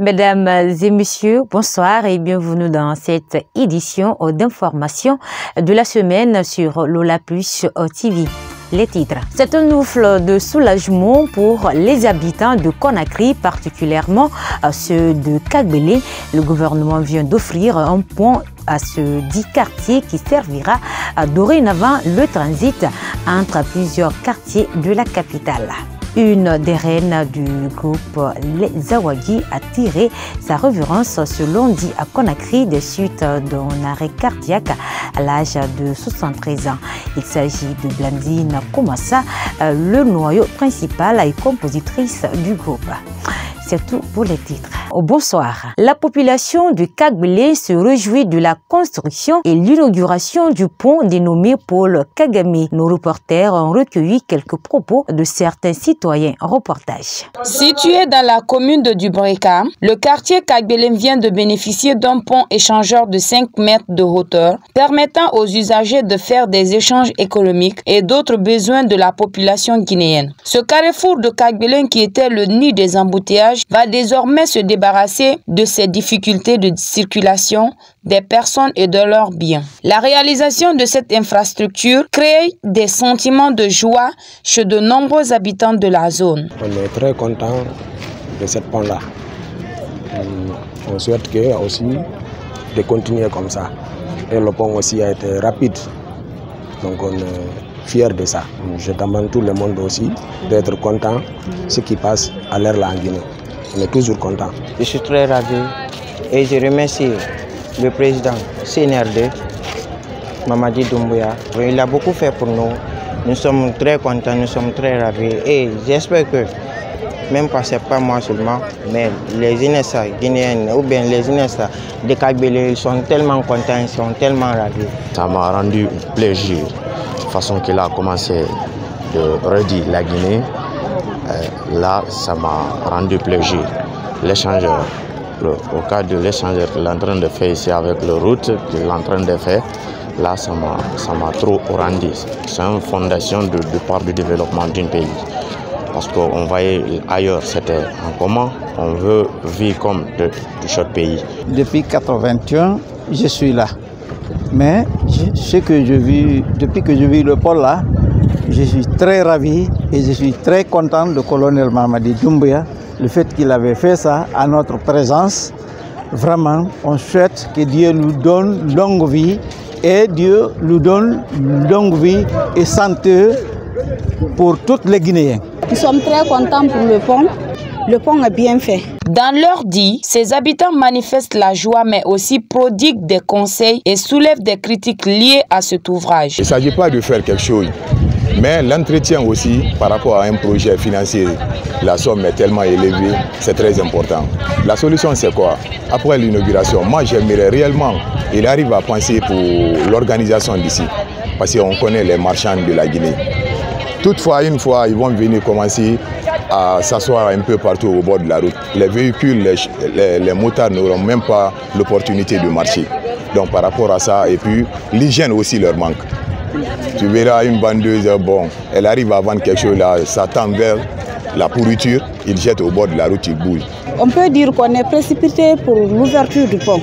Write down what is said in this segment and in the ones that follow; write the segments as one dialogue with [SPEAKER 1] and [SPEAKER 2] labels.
[SPEAKER 1] Mesdames et messieurs, bonsoir et bienvenue dans cette édition d'information de la semaine sur Lola Plus TV. Les titres. C'est un souffle de soulagement pour les habitants de Conakry, particulièrement ceux de Kagbélé. Le gouvernement vient d'offrir un pont à ce dit quartier qui servira dorénavant le transit entre plusieurs quartiers de la capitale. Une des reines du groupe Les Awadi a tiré sa révérence ce lundi à Conakry des suites d'un arrêt cardiaque à l'âge de 73 ans. Il s'agit de Blandine Komassa, le noyau principal et compositrice du groupe. C'est tout pour les titres. Bonsoir. La population du Kagbélé se réjouit de la construction et l'inauguration du pont dénommé Paul Kagame. Nos reporters ont recueilli quelques propos de certains citoyens. Reportage.
[SPEAKER 2] Situé dans la commune de Dubreka, le quartier Kagbélé vient de bénéficier d'un pont échangeur de 5 mètres de hauteur, permettant aux usagers de faire des échanges économiques et d'autres besoins de la population guinéenne. Ce carrefour de Kagbélé, qui était le nid des embouteillages, va désormais se débarrasser de ces difficultés de circulation des personnes et de leurs biens. La réalisation de cette infrastructure crée des sentiments de joie chez de nombreux habitants de la zone.
[SPEAKER 3] On est très content de cette pont-là. On souhaite que aussi de continuer comme ça. Et le pont aussi a été rapide. Donc on est fiers de ça. Je demande tout le monde aussi d'être content de ce qui passe à l'heure là en Guinée. On est toujours content.
[SPEAKER 4] Je suis très ravi et je remercie le président CNRD, Mamadi Doumbouya. Il a beaucoup fait pour nous. Nous sommes très contents, nous sommes très ravis et j'espère que, même pas moi seulement, mais les Inessa guinéennes ou bien les Inessa de Kagbélé, ils sont tellement contents, ils sont tellement ravis.
[SPEAKER 5] Ça m'a rendu plaisir, de façon qu'il a commencé de redire la Guinée. Là, ça m'a rendu plaisir. L'échangeur, au cas de l'échangeur qu'il est en train de faire ici avec la route qu'il est en train de faire, là, ça m'a trop rendu. C'est une fondation de part du développement d'un pays. Parce qu'on voyait ailleurs, c'était en commun, on veut vivre comme de chaque pays.
[SPEAKER 6] Depuis 1981, je suis là. Mais ce que je vis, depuis que je vis le pôle là, je suis très ravi et je suis très content de colonel Mamadi Doumbouya. Le fait qu'il avait fait ça à notre présence, vraiment, on souhaite que Dieu nous donne longue vie et Dieu nous donne longue vie et santé pour tous les Guinéens.
[SPEAKER 7] Nous sommes très contents pour le pont. Le pont est bien fait.
[SPEAKER 2] Dans leur dit, ces habitants manifestent la joie mais aussi prodiguent des conseils et soulèvent des critiques liées à cet ouvrage.
[SPEAKER 8] Il ne s'agit pas de faire quelque chose, mais l'entretien aussi par rapport à un projet financier, la somme est tellement élevée, c'est très important. La solution c'est quoi? Après l'inauguration, moi j'aimerais réellement, il arrive à penser pour l'organisation d'ici, parce qu'on connaît les marchands de la Guinée. Toutefois, une fois, ils vont venir commencer à s'asseoir un peu partout au bord de la route. Les véhicules, les motards n'auront même pas l'opportunité de marcher. Donc par rapport à ça, et puis l'hygiène aussi leur manque. Tu verras une bandeuse, bon, elle arrive à vendre quelque chose là, ça tend vers la pourriture, il jette au bord de la route, il bouge.
[SPEAKER 7] On peut dire qu'on est précipité pour l'ouverture du pont,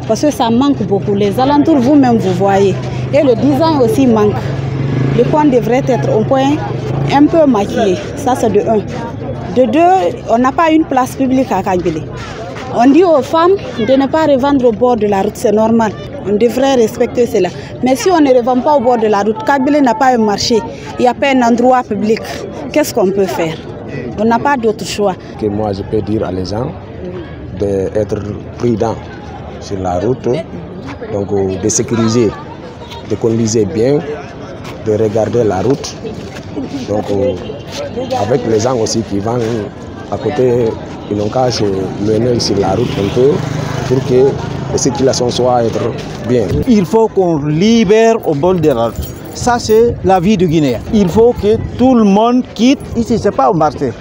[SPEAKER 7] parce que ça manque beaucoup. Les alentours, vous-même, vous voyez. Et le design aussi manque. Le pont devrait être au point un peu maquillé, ça c'est de 1. De 2, on n'a pas une place publique à Kagbélé. On dit aux femmes de ne pas revendre au bord de la route, c'est normal. On devrait respecter cela. Mais si on ne revend pas au bord de la route, Kagbélé n'a pas un marché, il n'y a pas un endroit public. Qu'est-ce qu'on peut faire? On n'a pas d'autre choix.
[SPEAKER 3] Que moi je peux dire à les gens d'être prudents sur la route, donc de sécuriser, de conduire bien, de regarder la route. Donc avec les gens aussi qui vont à côté, ils n'ont qu'à se mener sur la route un peu pour que la circulation soit bien.
[SPEAKER 6] Il faut qu'on libère au bord de la route. Ça c'est la vie du Guinéen. Il faut que tout le monde quitte ici, c'est pas au marché.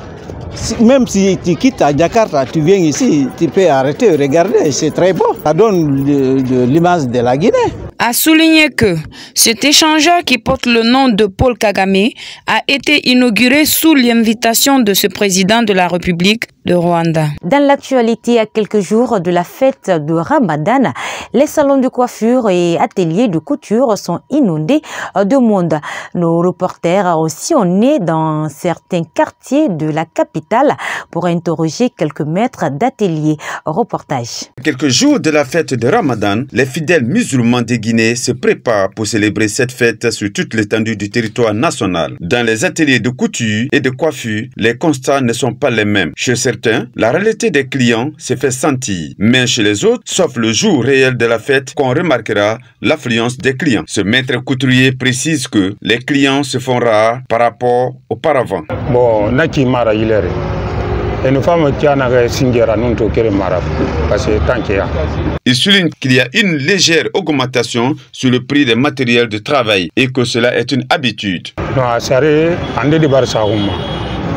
[SPEAKER 6] Même si tu quittes à Jakarta, tu viens ici, tu peux arrêter, regarder, c'est très beau. Ça donne l'image de la Guinée.
[SPEAKER 2] A souligné que cet échangeur qui porte le nom de Paul Kagame a été inauguré sous l'invitation de ce président de la République de Rwanda.
[SPEAKER 1] Dans l'actualité, à quelques jours de la fête de Ramadan, les salons de coiffure et ateliers de couture sont inondés de monde. Nos reporters ont sillonné dans certains quartiers de la capitale pour interroger quelques maîtres d'ateliers. Reportage.
[SPEAKER 9] Quelques jours de la fête de Ramadan, les fidèles musulmans de Guinée se préparent pour célébrer cette fête sur toute l'étendue du territoire national. Dans les ateliers de couture et de coiffure, les constats ne sont pas les mêmes. Chez certains, la réalité des clients se fait sentir, mais chez les autres, sauf le jour réel de la fête, qu'on remarquera l'affluence des clients. Ce maître couturier précise que les clients se font rares par rapport auparavant.
[SPEAKER 10] Bon, naki mara ilere. Et nous femmes qui en avaient signé à nous de mara parce que tant qu'il y a.
[SPEAKER 9] Il souligne qu'il y a une légère augmentation sur le prix des matériels de travail et que cela est une habitude.
[SPEAKER 10] Non, c'est en de barça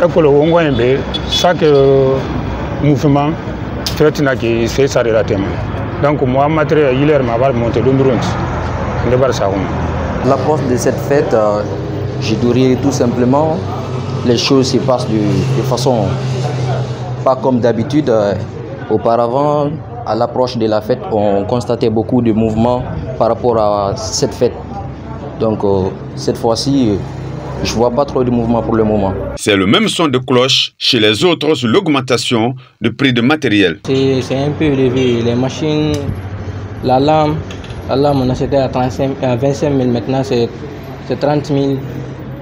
[SPEAKER 10] et que le wongwa mbe chaque mouvement fait que c'est ça de la thème. Donc moi matériel il est m'a monté de barça.
[SPEAKER 11] L'approche de cette fête, je dirais tout simplement, les choses se passent de façon pas comme d'habitude. Auparavant, à l'approche de la fête, on constatait beaucoup de mouvements par rapport à cette fête. Donc cette fois-ci, je ne vois pas trop de mouvements pour le moment.
[SPEAKER 9] C'est le même son de cloche chez les autres sur l'augmentation du prix de matériel.
[SPEAKER 12] C'est un peu élevé. Les machines, la lame on achetait à 25 000, maintenant c'est 30 000.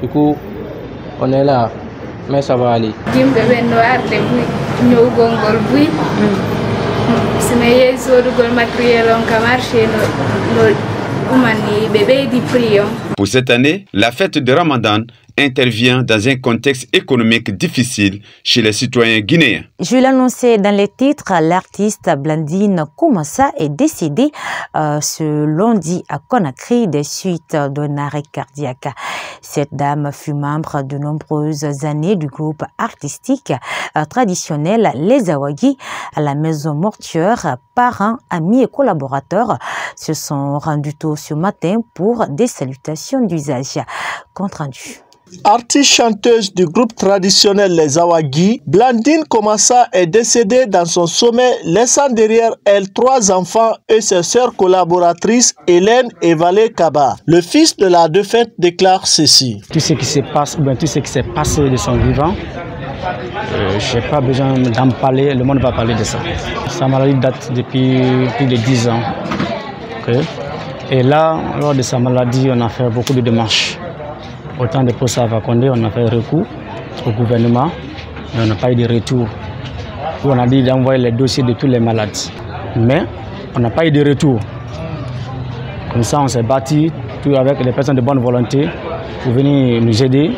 [SPEAKER 12] Du coup, on est là, mais ça va aller.
[SPEAKER 9] Pour cette année, la fête de Ramadan intervient dans un contexte économique difficile chez les citoyens guinéens.
[SPEAKER 1] Je l'annonçais dans les titres, l'artiste Blandine Koumansa est décédée ce lundi à Conakry des suites d'un arrêt cardiaque. Cette dame fut membre de nombreuses années du groupe artistique traditionnel Les Awagi. À la maison mortuaire, parents, amis et collaborateurs se sont rendus tôt ce matin pour des salutations d'usage. Compte rendu.
[SPEAKER 13] Artiste chanteuse du groupe traditionnel Les Awagi, Blandine Koumansa est décédée dans son sommet, laissant derrière elle 3 enfants et ses sœurs collaboratrices Hélène et Valé Kaba. Le fils de la défunte déclare ceci.
[SPEAKER 14] Tout ce qui se passe, tout ce qui s'est passé de son vivant, je n'ai pas besoin d'en parler, le monde va parler de ça. Sa maladie date depuis plus de 10 ans. Okay. Et là, lors de sa maladie, on a fait beaucoup de démarches. Autant de postes à Condé, on a fait recours au gouvernement, mais on n'a pas eu de retour. On a dit d'envoyer les dossiers de tous les malades, mais on n'a pas eu de retour. Comme ça, on s'est battu tout avec les personnes de bonne volonté pour venir nous aider,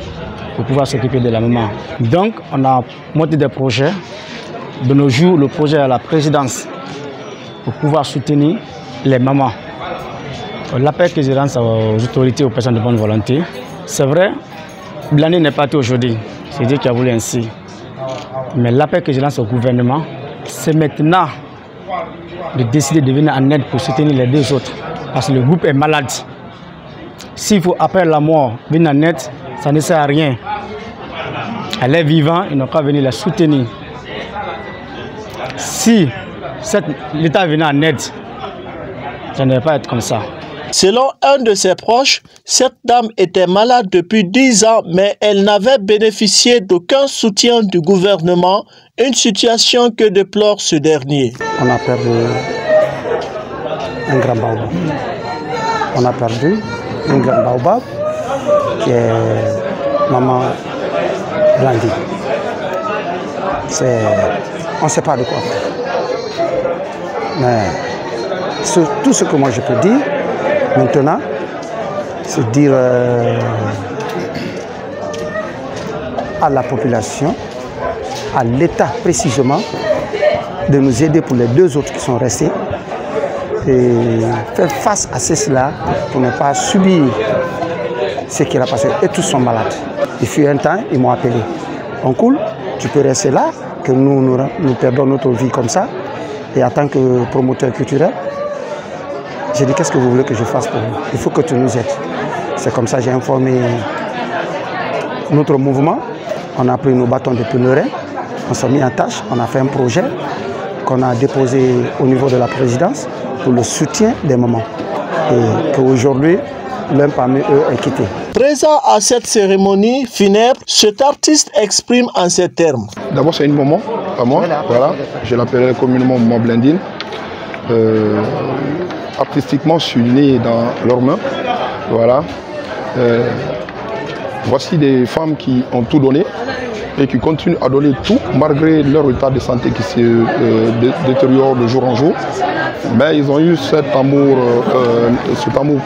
[SPEAKER 14] pour pouvoir s'occuper de la maman. Donc, on a monté des projets. De nos jours, le projet à la présidence pour pouvoir soutenir les mamans. L'appel que je lance aux autorités, aux personnes de bonne volonté, c'est vrai, Blandine n'est pas tout aujourd'hui, c'est Dieu qui a voulu ainsi. Mais l'appel que je lance au gouvernement, c'est maintenant de décider de venir en aide pour soutenir les 2 autres. Parce que le groupe est malade. S'il faut après la mort venir en aide, ça ne sert à rien. Elle est vivante, il n'a qu'à venir la soutenir. Si l'État venait en aide, ça ne devrait pas être comme ça.
[SPEAKER 13] Selon un de ses proches, cette dame était malade depuis 10 ans, mais elle n'avait bénéficié d'aucun soutien du gouvernement, une situation que déplore ce dernier.
[SPEAKER 6] On a perdu un grand baobab. On a perdu un grand baobab qui est maman Blandine. On ne sait pas de quoi faire. Mais tout ce que moi je peux dire, maintenant, c'est dire à la population, à l'État précisément, de nous aider pour les 2 autres qui sont restés et faire face à cela pour ne pas subir ce qui a passé. Et tous sont malades. Il fut un temps, ils m'ont appelé. Oncle, tu peux rester là, que nous perdons notre vie comme ça. Et en tant que promoteur culturel, j'ai dit, qu'est-ce que vous voulez que je fasse pour vous? Il faut que tu nous aides. C'est comme ça que j'ai informé notre mouvement. On a pris nos bâtons de pèlerin
[SPEAKER 15] on s'est mis en tâche, on a fait un projet qu'on a déposé au niveau de la présidence pour le soutien des mamans. Et qu'aujourd'hui, l'un parmi eux est quitté.
[SPEAKER 13] Présent à cette cérémonie funèbre, cet artiste exprime en ces termes.
[SPEAKER 16] D'abord, c'est une maman à moi, voilà. Je l'appellerai communément Maman Blandine. Artistiquement, je suis né dans leurs mains. Voilà. Voici des femmes qui ont tout donné et qui continuent à donner tout malgré leur état de santé qui se détériore de jour en jour. Mais ils ont eu cet amour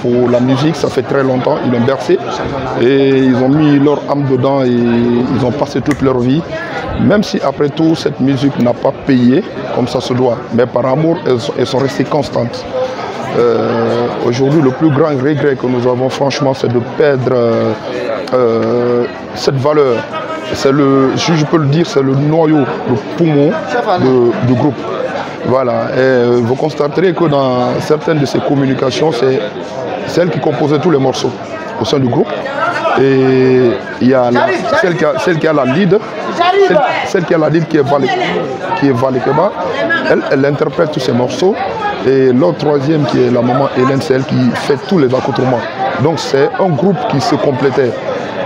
[SPEAKER 16] pour la musique, ça fait très longtemps, ils l'ont bercé et ils ont mis leur âme dedans et ils ont passé toute leur vie. Même si après tout cette musique n'a pas payé comme ça se doit, mais par amour elles sont restées constantes. Aujourd'hui, le plus grand regret que nous avons franchement, c'est de perdre cette valeur. C'est si je peux le dire, c'est le noyau, le poumon du groupe. Voilà. Et vous constaterez que dans certaines de ces communications, c'est celle qui composait tous les morceaux au sein du groupe. Et il y a celle qui a la lead, celle qui a la lead qui est Valé Keba. Elle interprète tous ces morceaux. Et l'autre troisième qui est la maman Hélène, c'est elle qui fait tous les accoutrements. Donc c'est un groupe qui se complétait.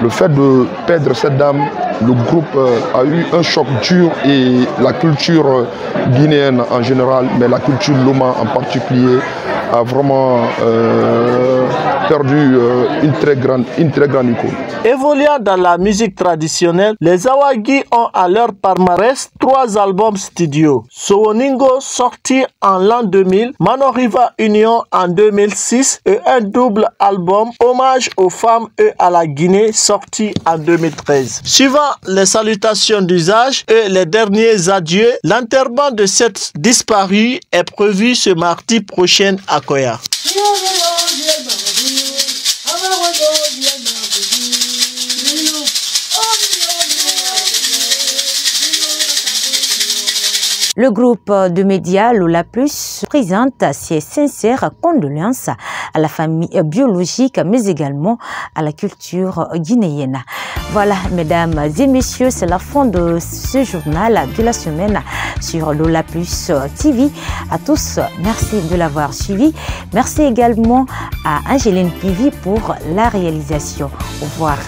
[SPEAKER 16] Le fait de perdre cette dame, le groupe a eu un choc dur et la culture guinéenne en général, mais la culture Loma en particulier, a vraiment perdu une très grande icône.
[SPEAKER 13] Évoluant dans la musique traditionnelle, les Zawagi ont à leur palmarès 3 albums studio. Sowoningo sorti en l'an 2000, Manoriva Union en 2006 et un double album Hommage aux femmes et à la Guinée sorti en 2013. Suivant les salutations d'usage et les derniers adieux, l'enterrement de cette disparue est prévu ce mardi prochain à Koya.
[SPEAKER 1] Le groupe de médias Lola Plus présente ses sincères condoléances à la famille biologique, mais également à la culture guinéenne. Voilà, mesdames et messieurs, c'est la fin de ce journal de la semaine sur Lola Plus TV. À tous, merci de l'avoir suivi. Merci également à Angéline Pivi pour la réalisation. Au revoir.